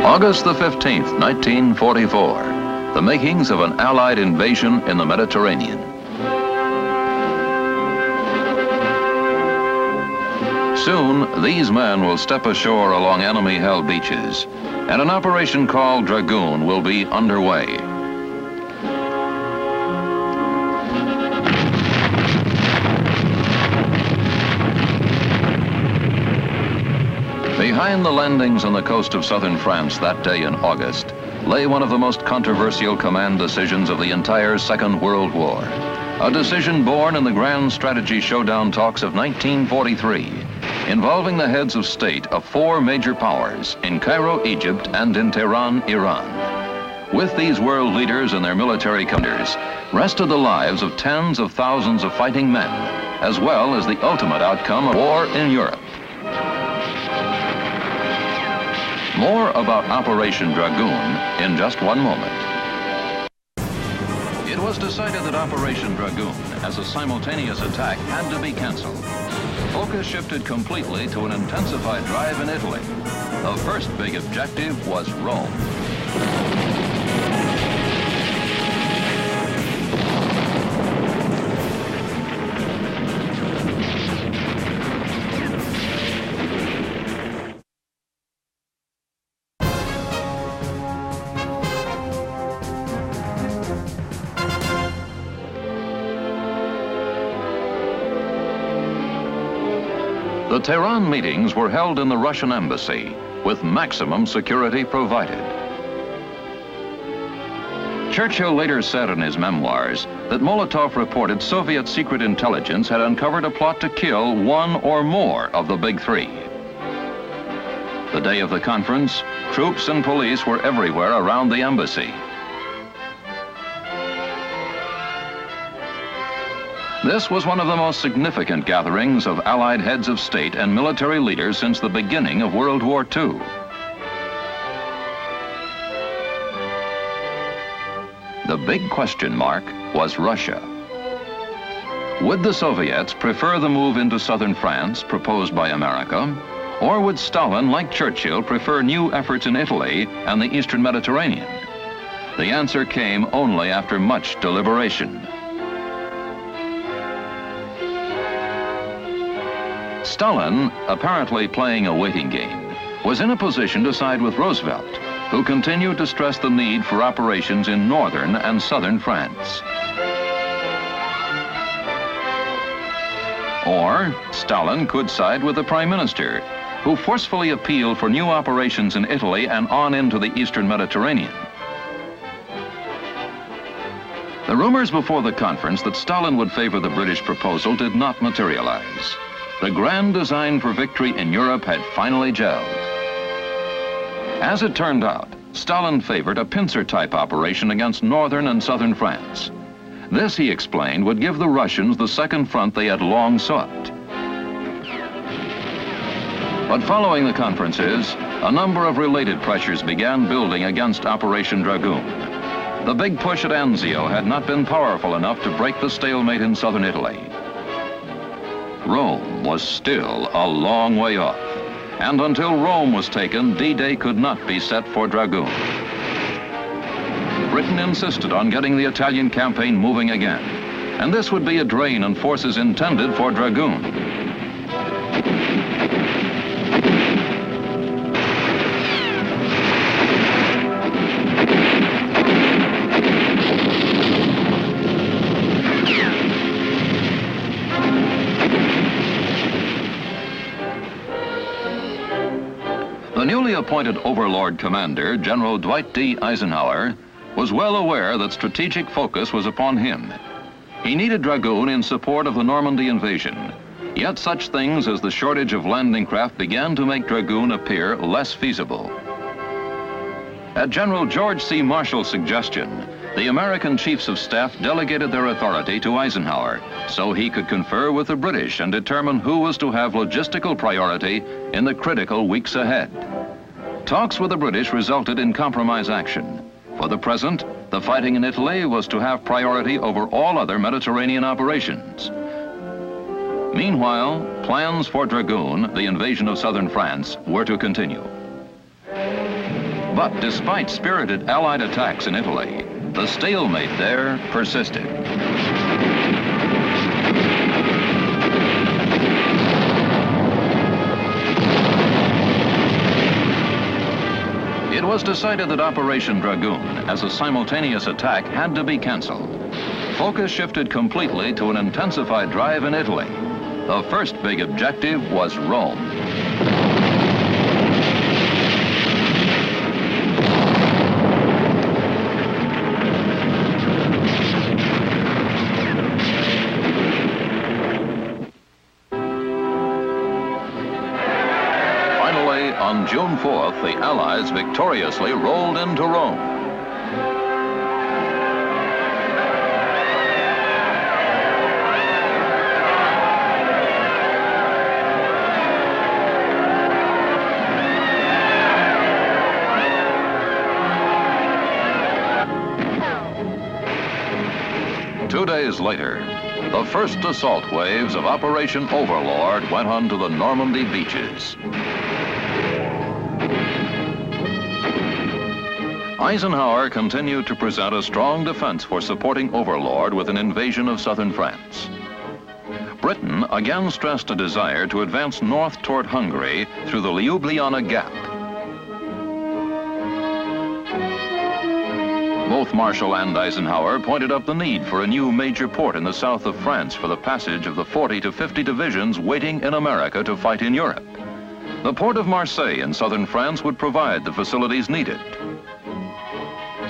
August the 15th, 1944, the makings of an Allied invasion in the Mediterranean. Soon, these men will step ashore along enemy-held beaches, and an operation called Dragoon will be underway. Behind the landings on the coast of southern France that day in August lay one of the most controversial command decisions of the entire Second World War. A decision born in the grand strategy showdown talks of 1943, involving the heads of state of four major powers in Cairo, Egypt, and in Tehran, Iran. With these world leaders and their military commanders rested the lives of tens of thousands of fighting men, as well as the ultimate outcome of war in Europe. More about Operation Dragoon in just one moment. It was decided that Operation Dragoon, as a simultaneous attack, had to be canceled. Focus shifted completely to an intensified drive in Italy. The first big objective was Rome. The Tehran meetings were held in the Russian embassy, with maximum security provided. Churchill later said in his memoirs that Molotov reported Soviet secret intelligence had uncovered a plot to kill one or more of the big three. The day of the conference, troops and police were everywhere around the embassy. This was one of the most significant gatherings of Allied heads of state and military leaders since the beginning of World War II. The big question mark was Russia. Would the Soviets prefer the move into southern France proposed by America, or would Stalin, like Churchill, prefer new efforts in Italy and the Eastern Mediterranean? The answer came only after much deliberation. Stalin, apparently playing a waiting game, was in a position to side with Roosevelt, who continued to stress the need for operations in northern and southern France. Or Stalin could side with the Prime Minister, who forcefully appealed for new operations in Italy and on into the Eastern Mediterranean. The rumors before the conference that Stalin would favor the British proposal did not materialize. The grand design for victory in Europe had finally gelled. As it turned out, Stalin favored a pincer-type operation against northern and southern France. This, he explained, would give the Russians the second front they had long sought. But following the conferences, a number of related pressures began building against Operation Dragoon. The big push at Anzio had not been powerful enough to break the stalemate in southern Italy. Rome was still a long way off, and until Rome was taken, D-Day could not be set for Dragoon. Britain insisted on getting the Italian campaign moving again, and this would be a drain on forces intended for Dragoon. The newly appointed Overlord Commander, General Dwight D. Eisenhower, was well aware that strategic focus was upon him. He needed Dragoon in support of the Normandy invasion, yet such things as the shortage of landing craft began to make Dragoon appear less feasible. At General George C. Marshall's suggestion, the American Chiefs of Staff delegated their authority to Eisenhower so he could confer with the British and determine who was to have logistical priority in the critical weeks ahead. Talks with the British resulted in compromise action. For the present, the fighting in Italy was to have priority over all other Mediterranean operations. Meanwhile, plans for Dragoon, the invasion of southern France, were to continue. But despite spirited Allied attacks in Italy, the stalemate there persisted. It was decided that Operation Dragoon, as a simultaneous attack, had to be canceled. Focus shifted completely to an intensified drive in Italy. The first big objective was Rome. Finally, on June 4th, the Allies victoriously rolled into Rome. 2 days later, the first assault waves of Operation Overlord went onto the Normandy beaches. Eisenhower continued to present a strong defense for supporting Overlord with an invasion of southern France. Britain again stressed a desire to advance north toward Hungary through the Ljubljana Gap. Both Marshall and Eisenhower pointed up the need for a new major port in the south of France for the passage of the 40 to 50 divisions waiting in America to fight in Europe. The port of Marseille in southern France would provide the facilities needed.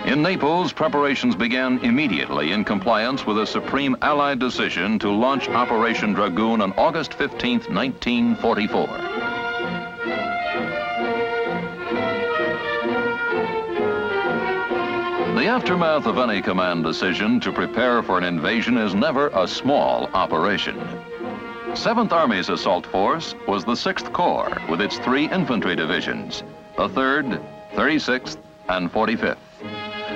In Naples, preparations began immediately in compliance with a supreme Allied decision to launch Operation Dragoon on August 15, 1944. The aftermath of any command decision to prepare for an invasion is never a small operation. 7th Army's assault force was the 6th Corps with its 3 infantry divisions, the 3rd, 36th, and 45th.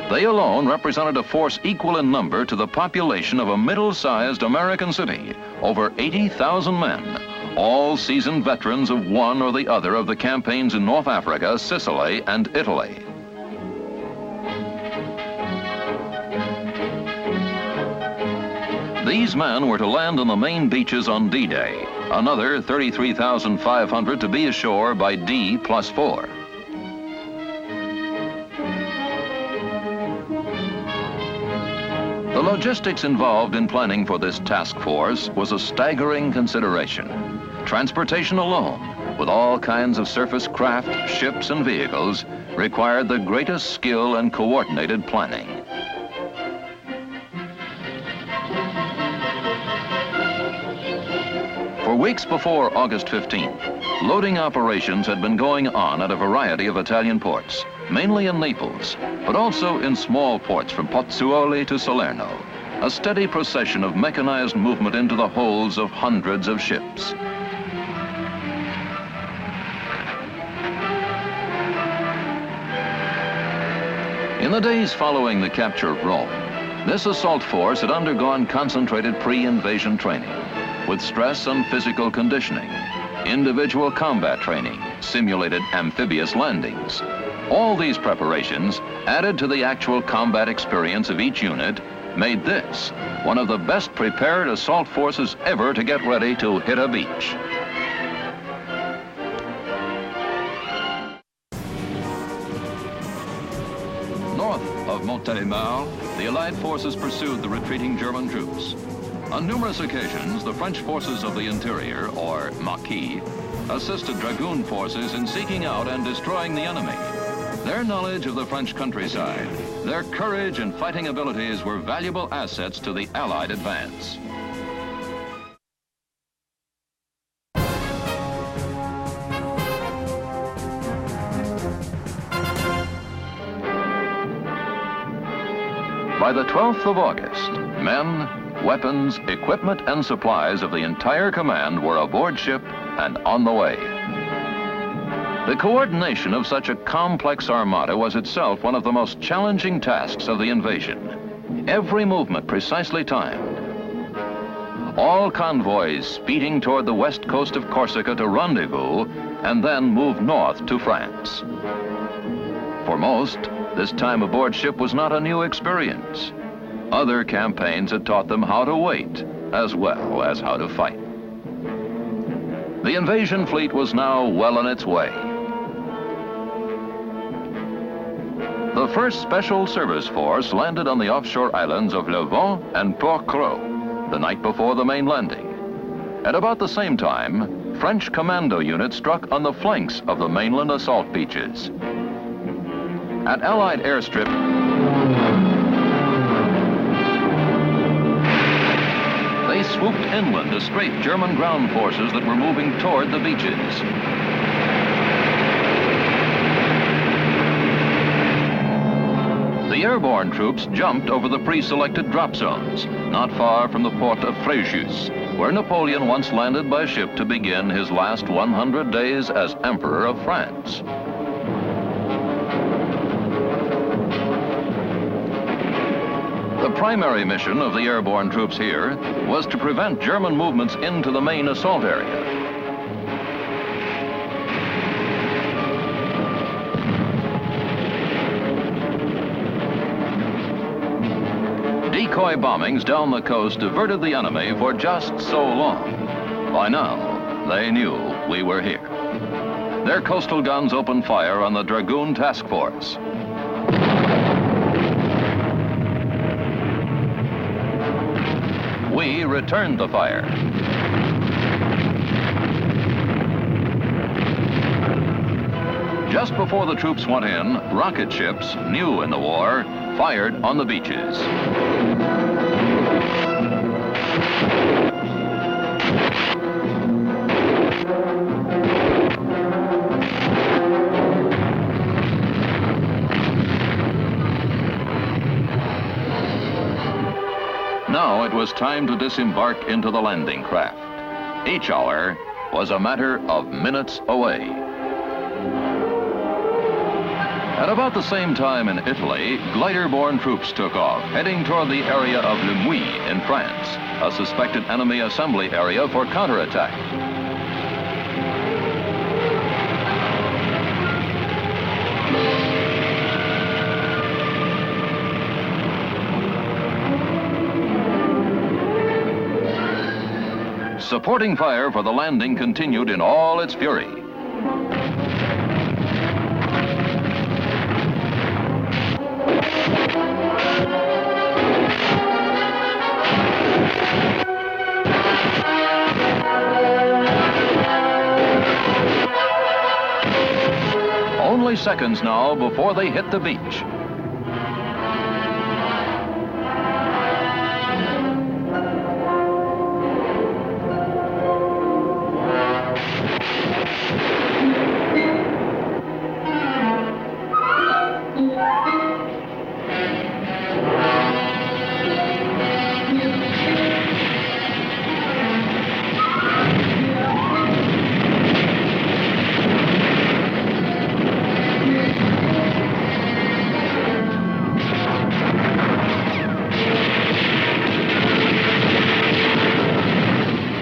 They alone represented a force equal in number to the population of a middle-sized American city, over 80,000 men, all seasoned veterans of one or the other of the campaigns in North Africa, Sicily, and Italy. These men were to land on the main beaches on D-Day, another 33,500 to be ashore by D+4. The logistics involved in planning for this task force was a staggering consideration. Transportation alone, with all kinds of surface craft, ships, and vehicles, required the greatest skill and coordinated planning. For weeks before August 15th, loading operations had been going on at a variety of Italian ports, mainly in Naples, but also in small ports from Pozzuoli to Salerno, a steady procession of mechanized movement into the holds of hundreds of ships. In the days following the capture of Rome, this assault force had undergone concentrated pre-invasion training, with stress and physical conditioning, individual combat training, simulated amphibious landings. All these preparations, added to the actual combat experience of each unit, made this one of the best prepared assault forces ever to get ready to hit a beach. North of Montélimar, the Allied forces pursued the retreating German troops. On numerous occasions, the French forces of the interior, or Maquis, assisted Dragoon forces in seeking out and destroying the enemy. Their knowledge of the French countryside, their courage and fighting abilities were valuable assets to the Allied advance. By the 12th of August, men, weapons, equipment, and supplies of the entire command were aboard ship and on the way. The coordination of such a complex armada was itself one of the most challenging tasks of the invasion. Every movement precisely timed. All convoys speeding toward the west coast of Corsica to rendezvous and then move north to France. For most, this time aboard ship was not a new experience. Other campaigns had taught them how to wait, as well as how to fight. The invasion fleet was now well on its way. The first Special Service Force landed on the offshore islands of Levant and Port-Cros the night before the main landing. At about the same time, French commando units struck on the flanks of the mainland assault beaches. At Allied airstrip, they swooped inland to scrape German ground forces that were moving toward the beaches. The airborne troops jumped over the pre-selected drop zones, not far from the port of Fréjus, where Napoleon once landed by ship to begin his last 100 days as Emperor of France. The primary mission of the airborne troops here was to prevent German movements into the main assault area. Decoy bombings down the coast diverted the enemy for just so long. By now, they knew we were here. Their coastal guns opened fire on the Dragoon Task Force. We returned the fire. Just before the troops went in, rocket ships, new in the war, fired on the beaches. Now it was time to disembark into the landing craft. Each hour was a matter of minutes away. At about the same time in Italy, glider-borne troops took off, heading toward the area of Le Mouilly in France, a suspected enemy assembly area for counterattack. Supporting fire for the landing continued in all its fury. Only seconds now before they hit the beach.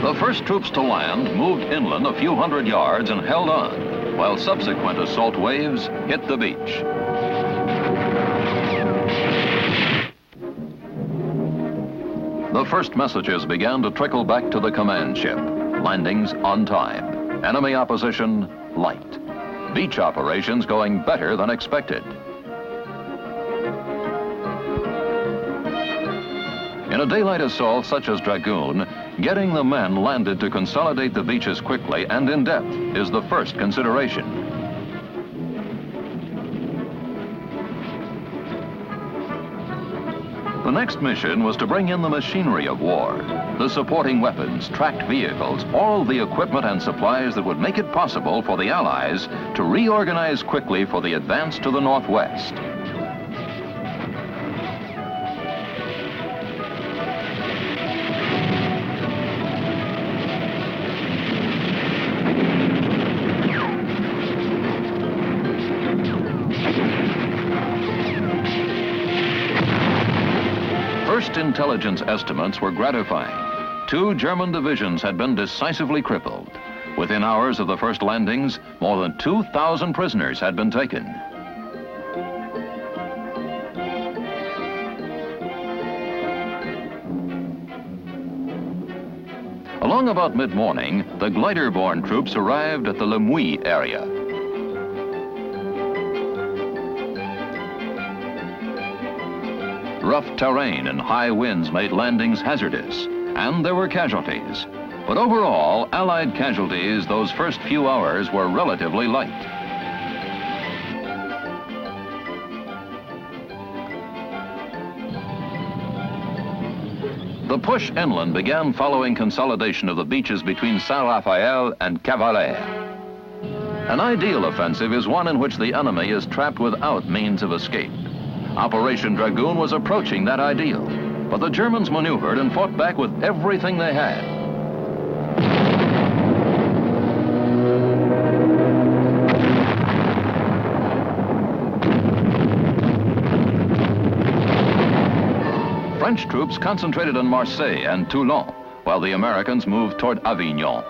The first troops to land moved inland a few hundred yards and held on, while subsequent assault waves hit the beach. The first messages began to trickle back to the command ship. Landings on time. Enemy opposition light. Beach operations going better than expected. In a daylight assault such as Dragoon, getting the men landed to consolidate the beaches quickly and in depth is the first consideration. The next mission was to bring in the machinery of war, the supporting weapons, tracked vehicles, all the equipment and supplies that would make it possible for the Allies to reorganize quickly for the advance to the northwest. First intelligence estimates were gratifying. 2 German divisions had been decisively crippled. Within hours of the first landings, more than 2,000 prisoners had been taken. Along about mid-morning, the glider-borne troops arrived at the WWII area. Rough terrain and high winds made landings hazardous, and there were casualties. But overall, Allied casualties those first few hours were relatively light. The push inland began following consolidation of the beaches between Saint-Raphael and Cavalet. An ideal offensive is one in which the enemy is trapped without means of escape. Operation Dragoon was approaching that ideal, but the Germans maneuvered and fought back with everything they had. French troops concentrated on Marseille and Toulon, while the Americans moved toward Avignon.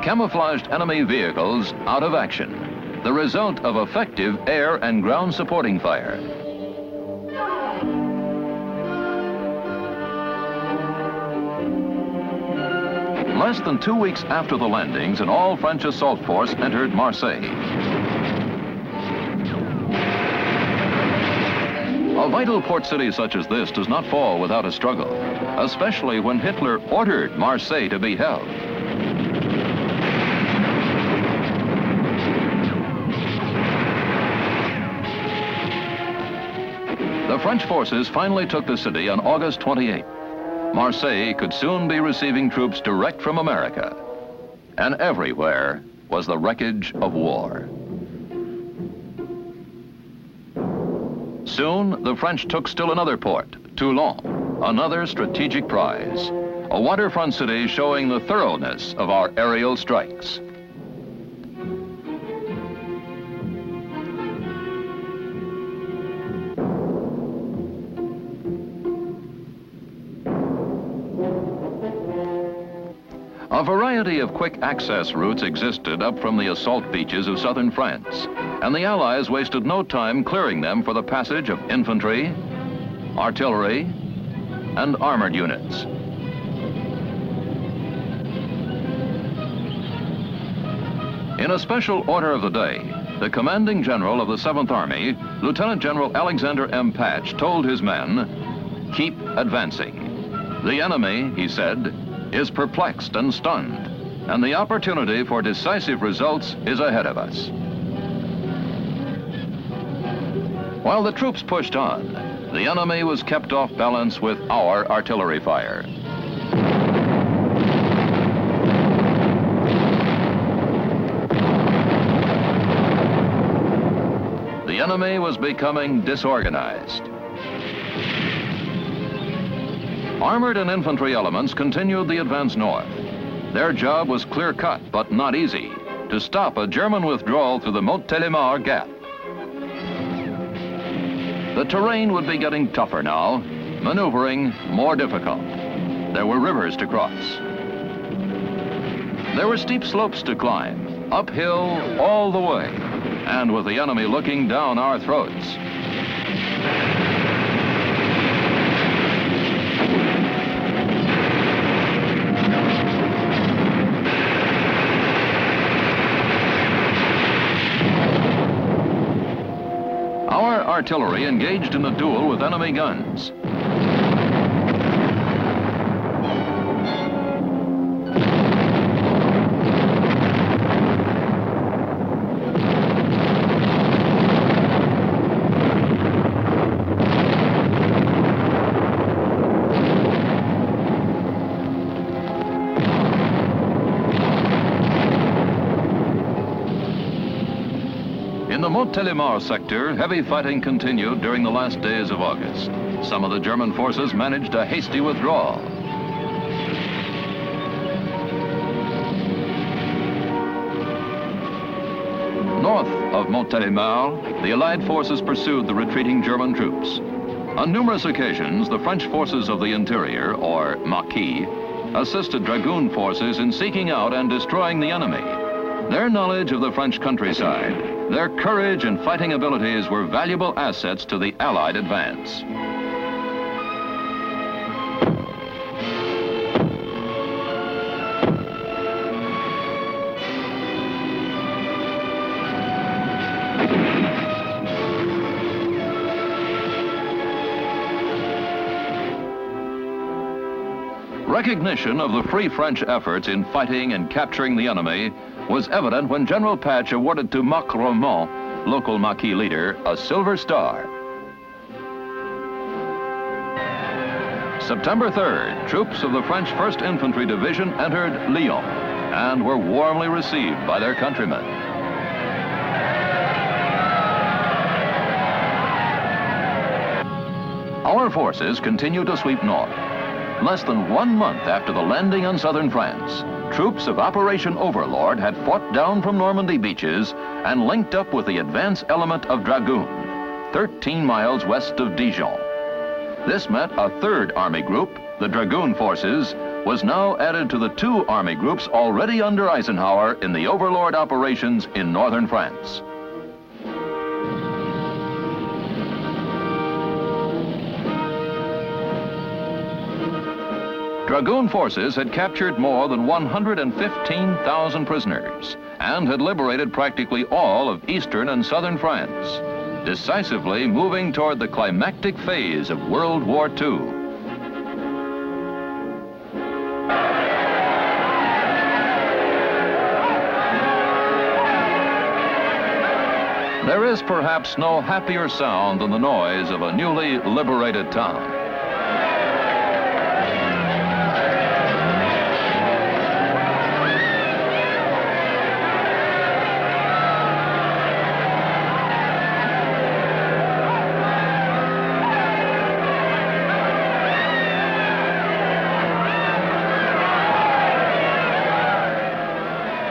Camouflaged enemy vehicles out of action, the result of effective air and ground supporting fire. Less than 2 weeks after the landings, an all-French assault force entered Marseille. A vital port city such as this does not fall without a struggle, especially when Hitler ordered Marseille to be held. The French forces finally took the city on August 28th. Marseille could soon be receiving troops direct from America, and everywhere was the wreckage of war. Soon, the French took still another port, Toulon, another strategic prize, a waterfront city showing the thoroughness of our aerial strikes. A variety of quick access routes existed up from the assault beaches of southern France, and the Allies wasted no time clearing them for the passage of infantry, artillery, and armored units. In a special order of the day, the commanding general of the 7th Army, Lieutenant General Alexander M. Patch, told his men, "Keep advancing. The enemy," he said, "is perplexed and stunned, and the opportunity for decisive results is ahead of us." While the troops pushed on, the enemy was kept off balance with our artillery fire. The enemy was becoming disorganized. Armored and infantry elements continued the advance north. Their job was clear-cut, but not easy, to stop a German withdrawal through the Montélimar Gap. The terrain would be getting tougher now, maneuvering more difficult. There were rivers to cross. There were steep slopes to climb, uphill all the way, and with the enemy looking down our throats. Our artillery engaged in a duel with enemy guns. In the Montélimar sector, heavy fighting continued during the last days of August. Some of the German forces managed a hasty withdrawal. North of Montélimar, the Allied forces pursued the retreating German troops. On numerous occasions, the French forces of the interior, or Maquis, assisted Dragoon forces in seeking out and destroying the enemy. Their knowledge of the French countryside, their courage and fighting abilities were valuable assets to the Allied advance. Recognition of the Free French efforts in fighting and capturing the enemy was evident when General Patch awarded to Mac Romont, local Maquis leader, a Silver Star. September 3rd, troops of the French 1st Infantry Division entered Lyon and were warmly received by their countrymen. Our forces continued to sweep north. Less than 1 month after the landing in southern France, troops of Operation Overlord had fought down from Normandy beaches and linked up with the advance element of Dragoon, 13 miles west of Dijon. This meant a 3rd Army group, the Dragoon forces, was now added to the 2 Army groups already under Eisenhower in the Overlord operations in northern France. Dragoon forces had captured more than 115,000 prisoners and had liberated practically all of eastern and southern France, decisively moving toward the climactic phase of World War II. There is perhaps no happier sound than the noise of a newly liberated town.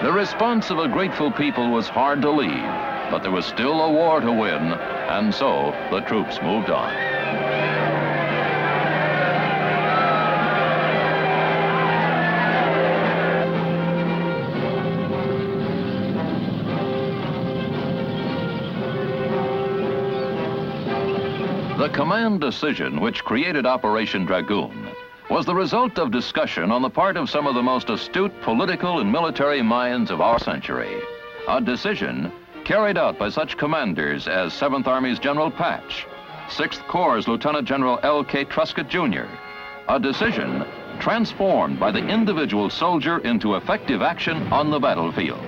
The response of a grateful people was hard to leave, but there was still a war to win, and so the troops moved on. The command decision which created Operation Dragoon was the result of discussion on the part of some of the most astute political and military minds of our century. A decision carried out by such commanders as 7th Army's General Patch, 6th Corps' Lieutenant General L.K. Truscott, Jr., a decision transformed by the individual soldier into effective action on the battlefield.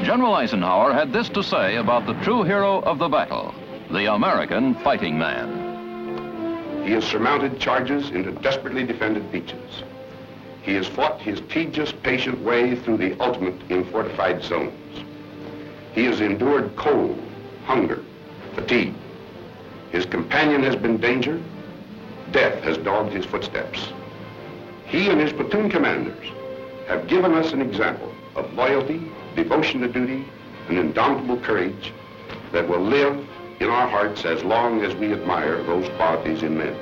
General Eisenhower had this to say about the true hero of the battle, the American fighting man. He has surmounted charges into desperately defended beaches. He has fought his tedious, patient way through the ultimate in fortified zones. He has endured cold, hunger, fatigue. His companion has been danger. Death has dogged his footsteps. He and his platoon commanders have given us an example of loyalty, devotion to duty, and indomitable courage that will live in our hearts as long as we admire those qualities in men.